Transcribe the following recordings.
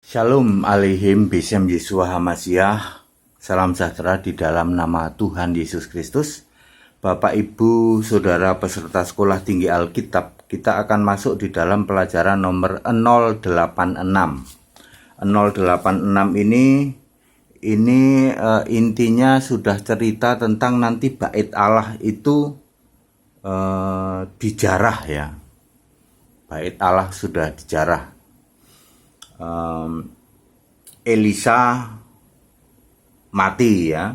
Shalom alaihim Besem Yesua Hamasiah. Salam sejahtera di dalam nama Tuhan Yesus Kristus. Bapak Ibu Saudara peserta sekolah tinggi Alkitab, kita akan masuk di dalam pelajaran nomor 086. 086 ini intinya sudah cerita tentang nanti bait Allah itu dijarah ya. Bait Allah sudah dijarah. Elisa mati ya.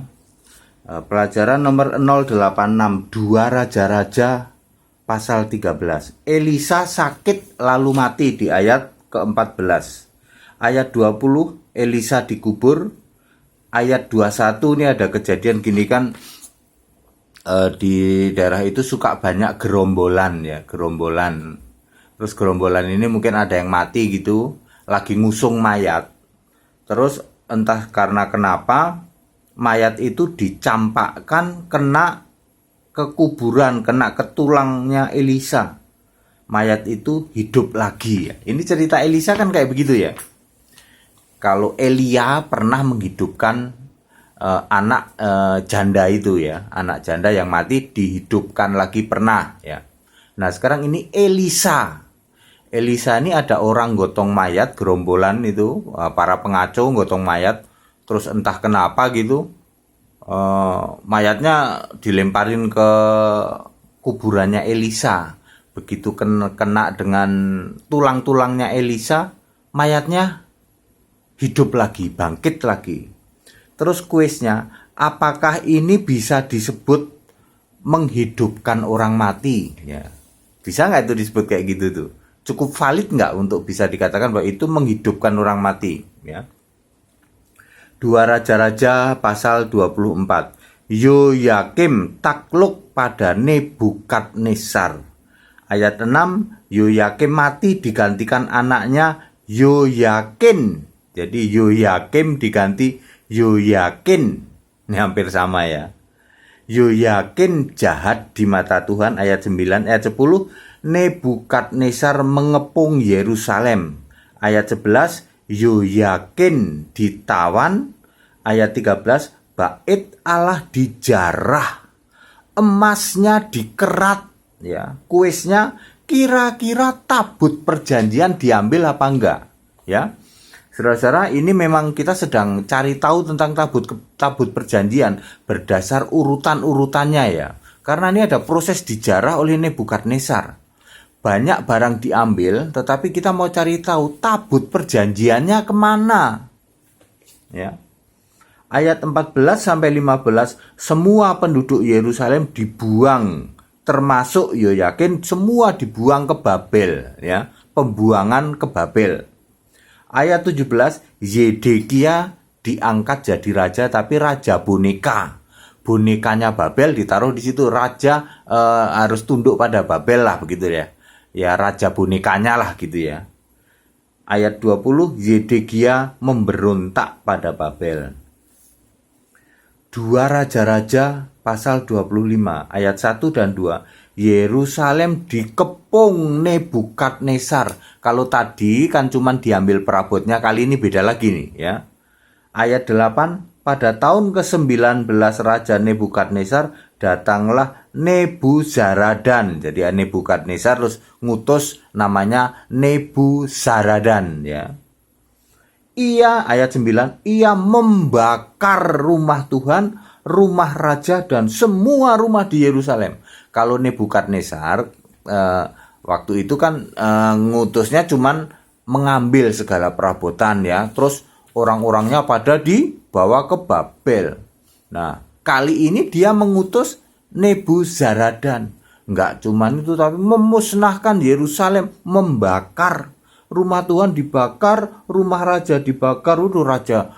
Pelajaran nomor 086, 2 Raja-Raja pasal 13. Elisa sakit lalu mati di ayat ke-14. Ayat 20 Elisa dikubur. Ayat 21 ini ada kejadian gini kan, di daerah itu suka banyak gerombolan ya, gerombolan. Terus gerombolan ini mungkin ada yang mati gitu, lagi ngusung mayat. Terus entah karena kenapa mayat itu dicampakkan kena ke kuburan, kena ke tulangnya Elisa. Mayat itu hidup lagi ya. Ini cerita Elisa kan kayak begitu ya. Kalau Elia pernah menghidupkan anak janda itu ya, anak janda yang mati dihidupkan lagi pernah ya. Nah sekarang ini Elisa. Elisa ini ada orang gotong mayat, gerombolan itu, para pengacau gotong mayat, terus entah kenapa gitu, mayatnya dilemparin ke kuburannya Elisa. Begitu kena dengan tulang-tulangnya Elisa, mayatnya hidup lagi, bangkit lagi. Terus kuisnya, apakah ini bisa disebut menghidupkan orang mati? Ya. Bisa nggak itu disebut kayak gitu tuh? Cukup valid nggak untuk bisa dikatakan bahwa itu menghidupkan orang mati? Ya. 2 Raja-Raja pasal 24. Yoyakim takluk pada Nebukadnezar. Ayat 6, Yoyakim mati digantikan anaknya Yoyakin. Jadi Yoyakim diganti Yoyakin. Ini hampir sama ya. Yoyakin jahat di mata Tuhan. Ayat 9, ayat 10. Nebukadnezar mengepung Yerusalem. Ayat 11, Yoyakin ditawan. Ayat 13, bait Allah dijarah, emasnya dikerat ya. Kuisnya kira-kira tabut perjanjian diambil apa enggak ya. Saudara-saudara, ini memang kita sedang cari tahu tentang tabut perjanjian berdasar urutan-urutannya ya. Karena ini ada proses dijarah oleh Nebukadnezar. Banyak barang diambil, tetapi kita mau cari tahu tabut perjanjiannya kemana. Ya. Ayat 14 sampai 15, semua penduduk Yerusalem dibuang, termasuk Yoyakin, semua dibuang ke Babel. Ya. Pembuangan ke Babel. Ayat 17, Zedekia diangkat jadi raja, tapi raja boneka. Bonekanya Babel ditaruh di situ. Raja harus tunduk pada Babel lah begitu ya. Ya raja bonekanya lah gitu ya. Ayat 20, Zedekia memberontak pada Babel. 2 Raja-Raja pasal 25 ayat 1 dan 2. Yerusalem dikepung Nebukadnezar. Kalau tadi kan cuman diambil perabotnya, kali ini beda lagi nih ya. Ayat 8, pada tahun ke-19 Raja Nebukadnezar datanglah Nebuzaradan. Jadi Nebukadnezar terus ngutus namanya Nebuzaradan ya. Ia ayat 9, ia membakar rumah Tuhan, rumah raja dan semua rumah di Yerusalem. Kalau Nebukadnezar waktu itu kan ngutusnya cuman mengambil segala perabotan ya, terus orang-orangnya pada dibawa ke Babel. Nah, kali ini dia mengutus Nebuzaradan. Enggak cuman itu, tapi memusnahkan Yerusalem, membakar. Rumah Tuhan dibakar, rumah raja dibakar. Udah raja,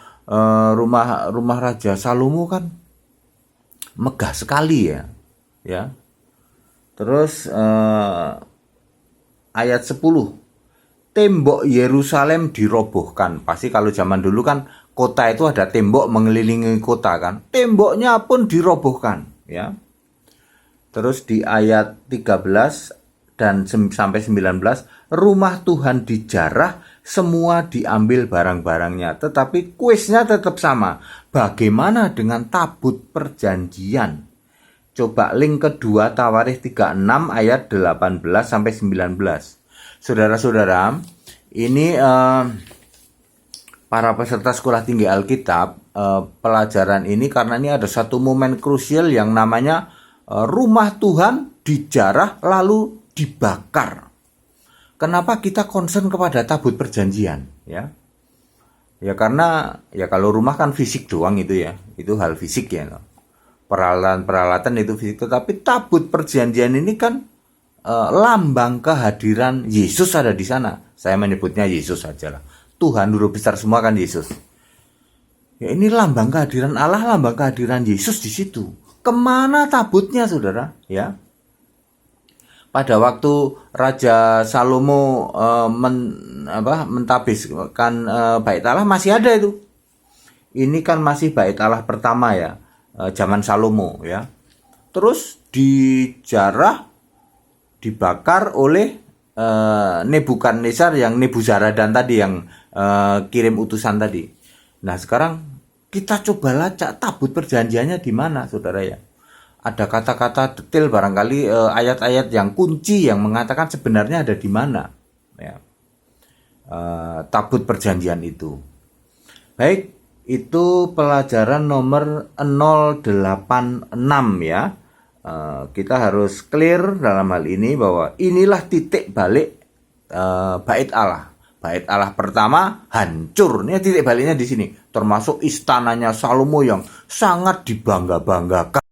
rumah Raja Salomo kan megah sekali ya. Ya. Terus ayat 10. Tembok Yerusalem dirobohkan. Pasti kalau zaman dulu kan kota itu ada tembok mengelilingi kota kan. Temboknya pun dirobohkan ya. Terus di ayat 13 dan sampai 19, rumah Tuhan dijarah semua diambil barang-barangnya. Tetapi kuisnya tetap sama. Bagaimana dengan tabut perjanjian? Coba link kedua Tawarikh 36 ayat 18 sampai 19. Saudara-saudara, ini para peserta sekolah tinggi Alkitab, pelajaran ini karena ini ada satu momen krusial yang namanya rumah Tuhan dijarah lalu dibakar. Kenapa kita concern kepada tabut perjanjian, ya? Ya karena ya kalau rumah kan fisik doang itu ya, itu hal fisik ya. Peralatan-peralatan itu fisik, tetapi tabut perjanjian ini kan lambang kehadiran Yesus ada di sana. Saya menyebutnya Yesus saja lah. Tuhan huruf besar semua kan Yesus. Ya ini lambang kehadiran Allah, lambang kehadiran Yesus di situ. Kemana tabutnya, saudara? Ya. Pada waktu Raja Salomo mentabiskan bait Allah masih ada itu. Ini kan masih bait Allah pertama ya, zaman Salomo ya. Terus dijarah, dibakar oleh Nebukadnezar yang Nebuzaradan tadi yang kirim utusan tadi. Nah sekarang kita coba lacak tabut perjanjiannya di mana, saudara ya. Ada kata-kata detail barangkali ayat-ayat yang kunci yang mengatakan sebenarnya ada di mana ya. Tabut perjanjian itu. Baik, itu pelajaran nomor 086 ya. Kita harus clear dalam hal ini bahwa inilah titik balik bait Allah. Bait Allah pertama hancur. Ini titik baliknya di sini. Termasuk istananya Salomo yang sangat dibangga-banggakan.